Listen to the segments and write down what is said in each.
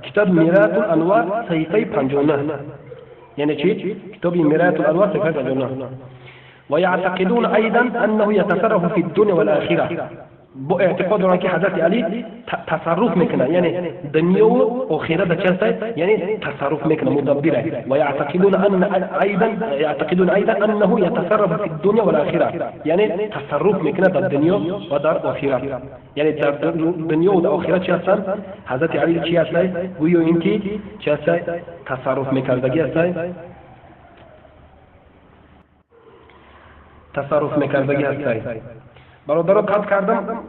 کتاب میرات الانوار صحیفه 59 یعنی چی؟ کتاب میرات الانوار صحیفه 59 ويعتقدون أيضا أنه يتصرف في الدنيا والآخرة باعتقاد أن حضرت علي تصرف مكنا يعني دنيا وآخرة بچلتا يعني تصرف مكنا مدبرة ويعتقدون يعتقدون أيضا أنه يتصرف في الدنيا والآخرة يعني تصرف مكنا در الدنيا ودار الآخرة يعني در الدنيا والآخرة چلتا حضرت علي چی هستی؟ گویو اینکی چی هستی؟ تصرف مکردگی هستی؟ تصرف میکردگی هستی. برادران قطع کردم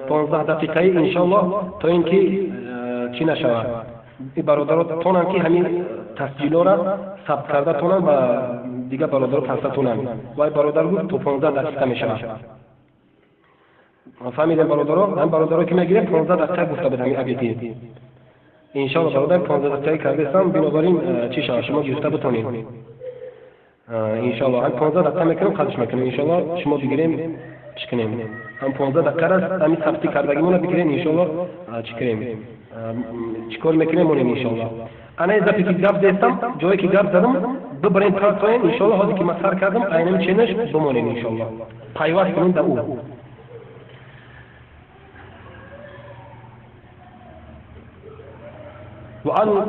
15 دقیقه انشالله تا اینکه چی نشود. این برادران تونن که همین تسجیل را ثبت کرده تونن و دیگه برادران فرستاد تونن. و برادر گفت تو 15 دقیقه میشود. فهمیدم برادران؟ هم برادران که میگیرن 15 دقیقه گفته بود همین ابیتی. انشالله برادر 15 دقیقه کردستم بنابراین چی شود شما گفته بتونید. انشالله هم 15 دقیقه میکنم خودش میکنم انشالله شما بگیریم چکنیم هم 15 دقیقه است همین ثبتی کردگیمون بگیریم انشالله چکنیم چیکار میکنیم مونیم انشالله انا اذا که گپ دستم جایی که گپ زدم ببرین تا انشالله حالی که من سر کردم اینم چنش بمونیم انشالله پیوست کنیم در او وأن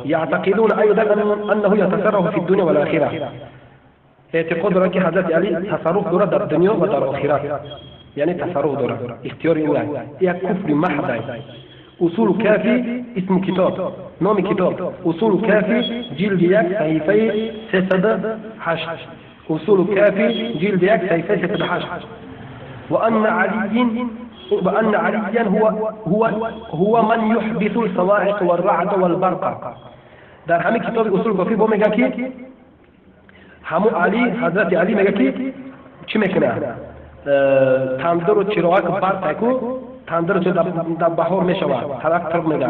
يعتقدون أيضا أنه يتصرف في الدنيا والآخرة اعتقاد رأيك حضرت علي تصرف دورة در الدنيا ودار الآخرة يعني تصرف دورة اختيار الله هي كفر محض أصول كافي اسم كتاب نام كتاب أصول كافي جلد 1 صحيفة 308 أصول كافي جلد 1 صحيفة 308 وأن عليا هو من يحدث الصواعق والرعد والبرق در همین کتاب اصول کافی با میگه که همون علی حضرت علی میگه که چی میکنه تندر و چراغ برق کو تندر چه در بهار میشود ترک میگه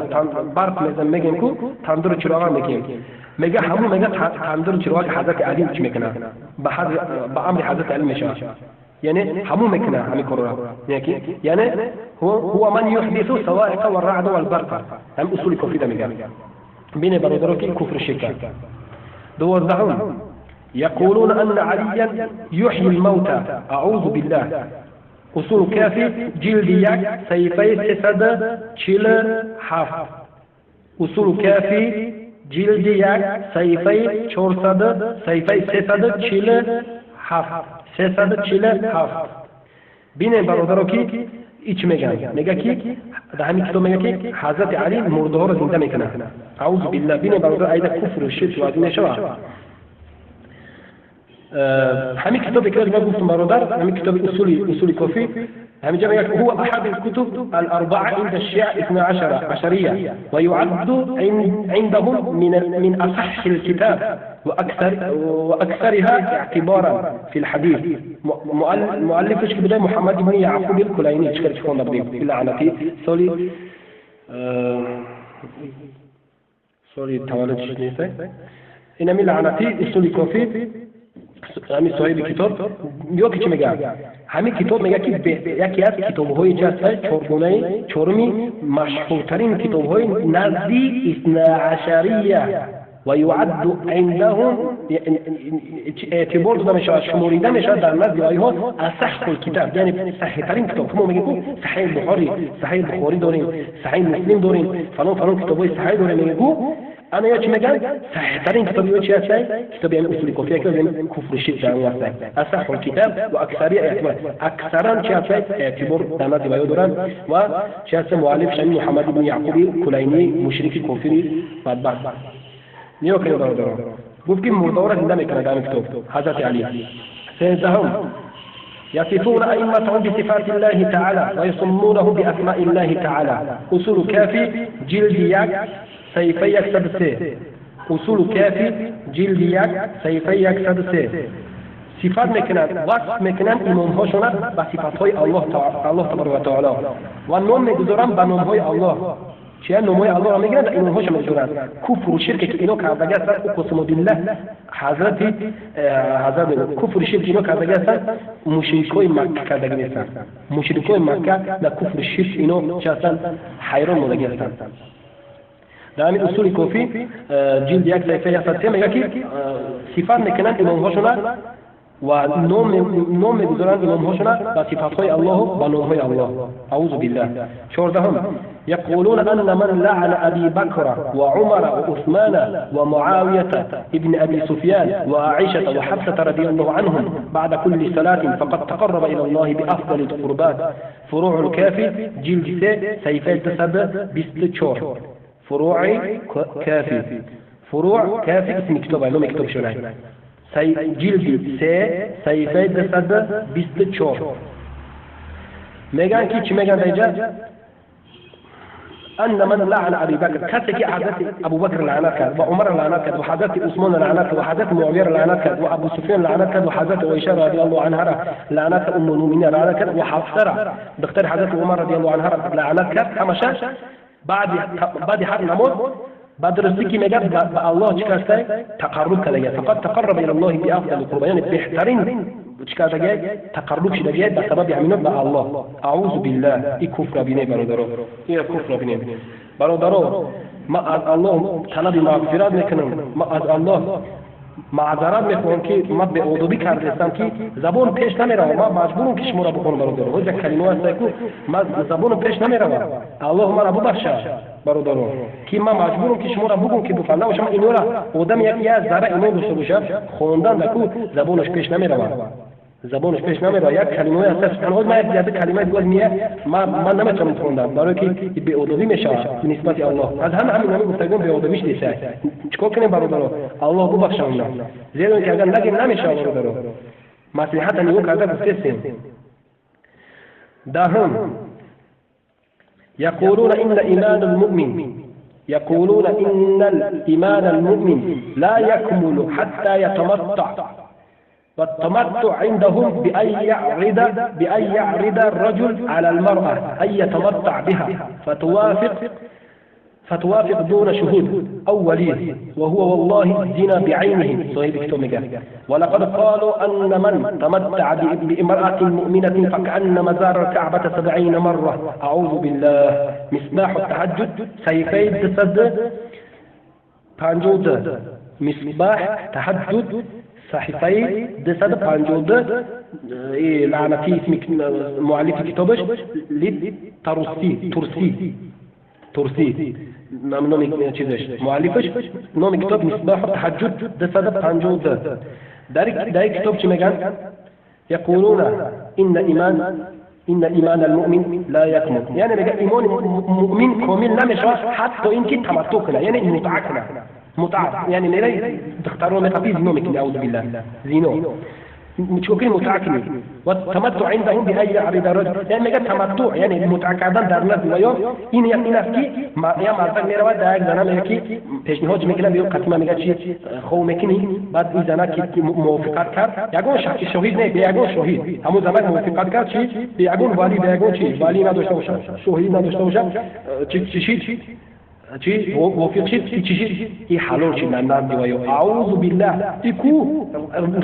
برق میگیم کو تندر و چراغ میگیم میگه همون میگه تندر و چراغ حضرت علی چی میکنه به امر حضرت علی میشه يعني همو مكنا همي كرة يعني هو من يحدث الصواعق والرعد والبرق هم أصول كفر ده مجال بين برادروك كفر الشرك دوزهم يقولون أن عليا يحيي الموتى أعوذ بالله أصول كافي جلد 1 صحيفة 307 أصول كافي جلد 1 صحيفة 400 صحيفة 347 347 بین برادرها که ایچ میگه که در همین کتاب میگه که حضرت علی مرده ها را زنده میکنه اعوذ بالله بین برادر ایده کفر و شرک وارد میشه همین کتاب که ما گفتم برادر همین کتاب اصول کافی همین جا میگه هو احد الكتب الاربعه عند الشيعة 12 عشريه ويعد عندهم من اصح الكتاب واكثرها اعتبارا في الحديث مؤلفش که بده محمد بن يعقوب الكليني چکر چکون دبدیم لعنتی سوری تولدش نیست این همین لعنتی اصول کافی همین صاحب کتاب میگه که چی میگه همین کتاب میگه که یکی از کتاب‌های جسد چهارمی مشهورترین کتاب‌های نزدی 12 و یعد عندهم اعتبار داده میشه شموریده میشه در نزد آنها اصح الکتاب یعنی صحیح ترین کتاب ما میگیم صحیح بخاری داریم صحیح مسلم داریم فلان کتاب‌های صحیح داریم میگیم انا یا چی میگن صحیح ترین کتابی چی هست کتاب یعنی اصول کافی که کفر شرک در اون هست اصح الکتاب و اکثری اعتبار اکثرا چی هست اعتبار در نزد وی دارن و چی هست مؤلف شمی محمد بن یعقوب کلینی مشرک کافری بدبخت نیو که دارن گفت که مرده را زنده میکنه در کتاب حضرت علی سیزدهم يصفون أئمتهم بصفات الله تعالى ويصمونه بأسماء الله تعالى أصول كافي جلد 1 صحيفه 103 أصول كافي جلد 1 صحيفه 103 صفات میکنند وصف میکنند امام هاشون با صفات های الله تبارک و تعالی و نام میگذارند به نام های الله چه نام های الله را میگیرند و امام هاشون میگذارند کفر و شرک که اینو کردگی هستند قسم بالله حضرت کفر و شرک اینو کردگی هستند مشرکای مکه کردگی نیستند مشرکای مکه و کفر و شرک اینو چه هستند حیران مونده هستند در همین اصول کافی جلد یک صفحه هست میگه که صفات میکنن امام هاشون و نام میگذارن امام هاشون با صفات های الله و با نام های الله. اعوذ بالله. 14 يقولون أن من لعن أبي بكر وعمر وعثمان ومعاوية ابن أبي سفيان وعائشة وحفصة رضي الله عنهم بعد كل صلاة فقد تقرب إلى الله بأفضل القربات. فروع الكافي جلد سيفين تسبب بستشور. فروع كافي. فروع كافي اسم كتاب علوم كتاب شرعي. جلد سيفين تسبب بستشور. میگن که چی میگن اینجا؟ أن من لعن أبي بكر كاتك حدث أبو بكر لعنات وعمر لعنات وحدث عثمان لعنات وحدث معاوية لعنات وأبو سفيان لعنات وحدث عائشة رضي الله عنها لعنات أم المؤمنين لعنات وحفصة دختر حدث عمر رضي الله عنها لعنات همشان بعد حد نموت بعد رزقي مجد الله شكاسته تقرب كذا فقد تقرب إلى الله بأفضل القرب يعني بيحترم شكاسته جاي تقرب شيء جاي بسبب يعمله مع الله. أعوذ بالله كفر بيني برادرو كفر بيني برادرو ما الله طلب مغفرت میکنم ما از الله معذرت میخوام که ما به ادبی کردم که زبان پیش نمیره ما مجبورم که شما را بخونم برادرو هر کلمه است که ما زبان پیش نمیره الله ما را ببخشه برادرو که ما مجبورم که شما را بگم که بفهمم شما اینو را آدم یک ذره ایمان داشته باشه خوندن دکو زبانش پیش نمیره زبانش پیش نمیره یک کلمه است اون ما یک کلمه دیگه میه من نمیتونم خوندم برای که به ادبی میشه نسبت الله از همین گفتگو به ادبیش نیست چیکار کنیم برادر الله ببخشونه زیرا که اگر نگیم نمیشه برادر مصلحت نیو کرده گفتیم دهم يقولون إن إيمان المؤمن لا يكمل حتى يتمتع والتمتع عندهم بأن يعرض الرجل على المرأة أن يتمتع بها فتوافق دون شهود أو ولي وهو والله الزنا بعينه صحيح كتومك. ولقد قالوا أن من تمتع بامرأة مؤمنة فكأنما زار الكعبة 70 مرة. أعوذ بالله. مصباح التهجد سيفي الجسد پنجود مصباح تهجد صحيفي دسد پنجود لعنتي اسم مؤلف كتابش ترسي نام چیزش مؤلفش نام کتاب مصباح التهجد دسد پنجود در کتاب چی میگن يقولون إن إيمان المؤمن لا يكمل يعني میگه ایمان مؤمن کامل نمیشه حتی اینکه تمتع کنه یعنی متعة يعني نلاقي تختارون متى زينو مكني أعوذ بالله زينو متشوكين متعكني والتمتع عندهم بأي يعرض الرجل يعني ما تمتع يعني متعكدا در نزد ويوم إن ينافكي ما يا معرفة ميروا دايك زنا ميكي پیشنهاد میکنه بیو قسمه میگه چی خو میکنی بعد این زنا کی موافقت کرد یگون شهید نه بیگون شهید همون زمان موافقت کرد چی بیگون والی بیگون چی والی نداشته باشه شهید نداشته باشه چی وافق شد چی این حلال شد من دیوایو اعوذ بالله ایکو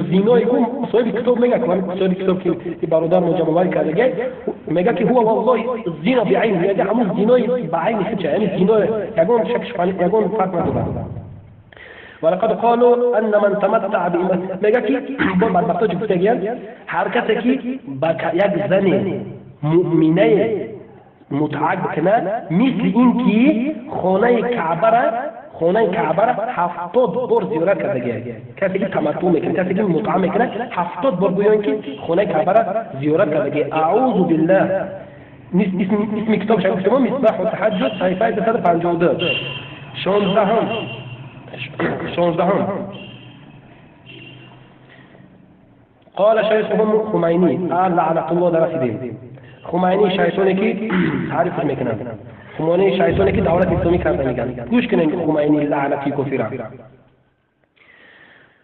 زینا ایکو صاحب کتاب میگه صاحب کتاب که برادر مجموعه کرده میگه که هو والله الزنا بعین میگه همون زینای بعین چه یعنی زینا یگون شکش یگون فرق نداره. ولقد قالوا ان من تمتع میگه که بعد وقتا گفتگیان هر کسی که با یک زن مؤمنه متعاق بکنه مثل اینکه خانه کعبه را 70 بار زیارت کرده کسی که تمتع میکنه کسی که متعا میکنه 70 بار گویا اینکه خانه کعبه را زیارت کرده. اعوذ بالله. اسم کتاب شما مصباح التهجد صفحه 252. 16 قال شيخهم خمینی لعنة الله درسیدیم خمینی شیطانی که تعریف میکنن خمینی شیطانی که دولت اسلامی کرده میگن گوش کنین خمینی لعنتی کفر.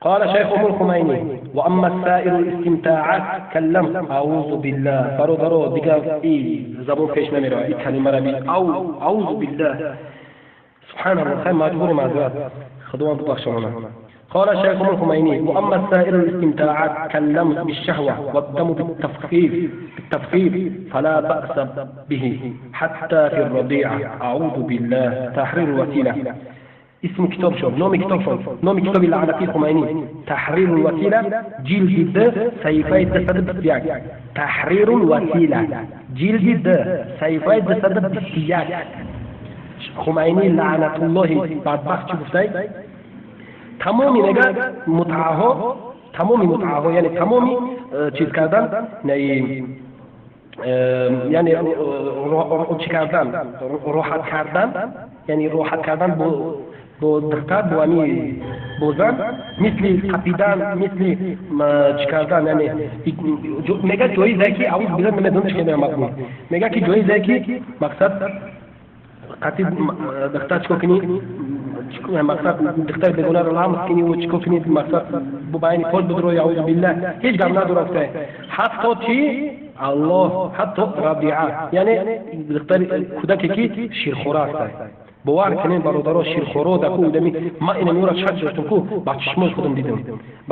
قال شيخهم الخمینی واما السائر الاستمتاعات كلم اعوذ بالله فرو دیگه این زبون پیش نمیره این کلمه را بی اعوذ بالله سبحان الله خیلی مجبور معذرت خداوند ببخشونه قال الشيخ الخميني: وأما سائر الاستمتاعات كاللمس بالشهوة والدم بالتفخيم فلا بأس به حتى في الرضيعة. أعوذ بالله. تحرير الوسيلة. اسم كتاب شوف، نوم كتاب العنفي الخميني تحرير الوسيلة جلد د سيفي الدسد بالسياق. تحرير الوسيلة جلد د سيفي الدسد بالسياق. خميني لعنة الله بعد بخش بفتاي تمامی نگاه متعاهو یعنی تمامی چیز کردن یعنی چی کردن راحت کردن با دختر با امی بوزن مثل قپیدن مثل چی کردن یعنی میگه جایزه که عوض بیزن نمیدونم چی کنه مقبول میگه که جایزه که مقصد قطعی دختر چکو کنی مقصد دختر بگونه رو هم کنی و چکو کنی مقصد ببینی پول بدرو یعوذ بالله هیچ گام ندارفته حتی چی الله حتی رضیعه یعنی دختر کودکی که شیرخوره است باور کنین برادرها شیرخوره دکو دمی ما این نورا شک داشتم کو با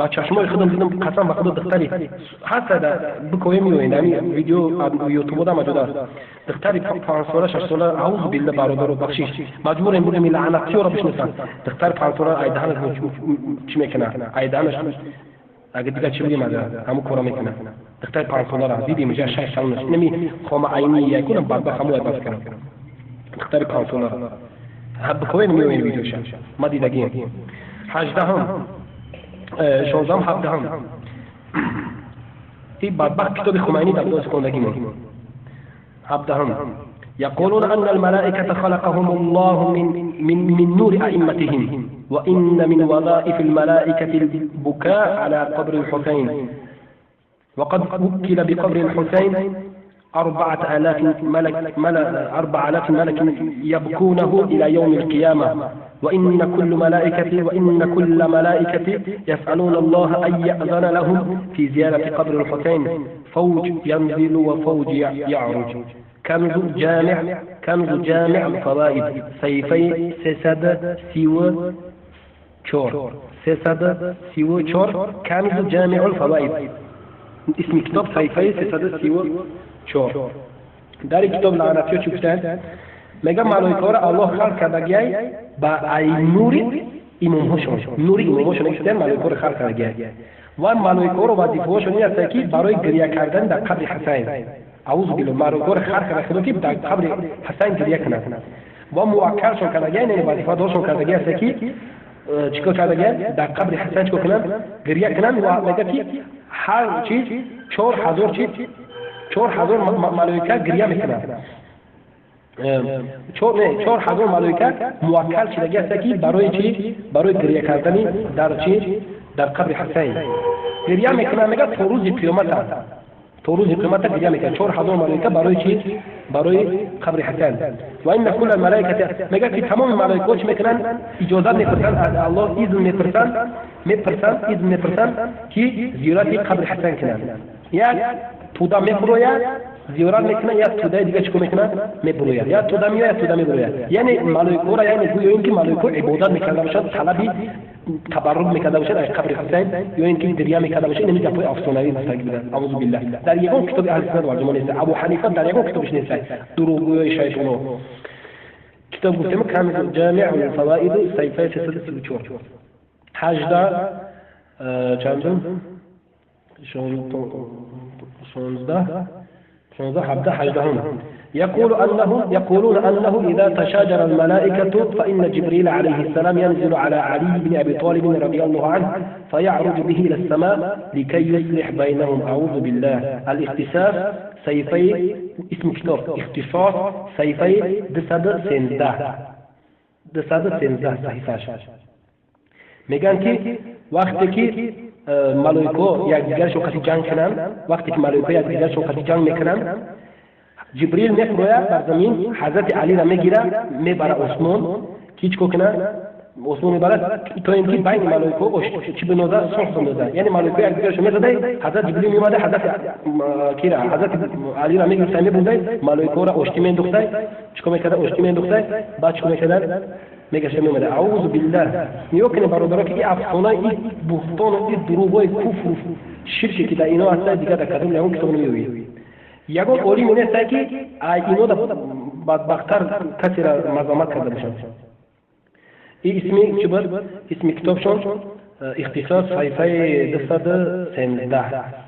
چشمای خودم دیدم قسم به خدا دختری حتی بکویم میوین ویدیو یوتیوب دا موجود است دختری 5 ساله 6 ساله اعوذ بالله برادرها بخشش مجبوریم بودیم لعنتی رو بشناسن دختر 5 ساله ایدهانش چی میکنه ایدهانش اگه دیگه چی بگیم همون کارا میکنه دختر 5 ساله را دیدیم جا 6 سال نمی خام عینی یکونم بعد همو بس کنم دختر 5 ساله بکوین میوین ویدیوش ما دیدگیم 18 16 17 این بدبخت کتاب خمینی در دوست کندگی من 17 يقولون أن الملائكة خلقهم الله من نور أئمتهم وإن من وظائف الملائكة البكاء على قبر الحسين وقد وكل بقبر الحسين 4000 ملك يبكونه إلى يوم القيامة وإن كل ملائكة يسألون الله أن يأذن لهم في زيارة قبر الحسين فوج ينزل وفوج يعرج كنز جامع الفوائد سيفي سسد سيو شور كنز جامع الفوائد اسم كتاب سيفي سسد سيو شور در کتاب لعنتی چی گفتن؟ میگه ملائکه را الله خلق کردگی با ای نوری امامهاشون نوری امامهاشون گفتن ملائکه را خلق کردگی و ملائکه را وظیفه هاشون این است که برای گریه کردن در قبر حسین اعوذ بالله ملائکه را خلق کردگی که در قبر حسین گریه کنند و موکلشون کردگی یعنی وظیفه هاشون کردگی است که چیکار کردگی در قبر حسین چیکار کنند گریه کنند و میگه که هر چیز 4000 چیز 4000 ملائکه گریه میکنند 4000 ملائکه موکل شدگی است که برای چی برای گریه کردن در قبر حسین گریه میکنند میگه تا روز قیامت گریه میکنند 4000 ملائکه برای چی برای قبر حسین و این کل الملائکه میگه که تمام ملائکه چی میکنند اجازه میپرسند از الله اذن میپرسند که زیارت قبر حسین کنند یک تودا میبروید زیارت میکنه یا تودا دیگه چیکار میکنه میبروید یا تودا میاد یا تودا میبروید یعنی ملائکه را یعنی گویا اینکه ملائکه عبادت میکرده باشد طلبی تبرک میکرده باشد از قبر حسین یا اینکه گریه میکرده باشد نمیگه پای افسانه‌ای مستقیم اعوذ بالله در یکم کتاب اهل سنت و جماعت نیست ابو حنیفه در یکم کتابش نیست دروغگوی شیطان کتاب گفتم کامل جامع الفوائد سیفی 334 18 چندم 18 يقولون أنه إذا تشاجر الملائكة فإن جبريل عليه السلام ينزل على علي بن أبي طالب رضي الله عنه فيعرج به إلى السماء لكي يصلح بينهم أعوذ بالله الاختصاص سيفي اسم كتاب اختصاص سيفي دسد سنده صحيفة میگن که وقتی که ملائکه یکدیگر شوکتی جنگ کنند وقتی که ملائکه یکدیگر شوکتی جنگ میکنند جبریل میفروید بر زمین حضرت علی را میگیره میبره عثمان که چیکار کنه عثمان میبره تا اینکه بین ملائکه چی بنوزه صلح بنوزه یعنی ملائکه یکدیگرشو میزده حضرت جبریل میومده حضرت علی را میگیره میبنده ملائکه را اشتی مینداخته چیکار میکرده اشتی مینداخته بعد چیکار میکرده میگه شما میگه اعوذ بالله میگه برادرها که این افسانه این بهتان و این دروغ و کفر و شرکی که در اینا هست دیگه در کدوم اون کتاب نمیوی یگان اولی مینسته که اینا در بدبختر کسی را مزامت کرده باشند این اسمی چه بود؟ اسم کتابشون اختصاص صحیفه 213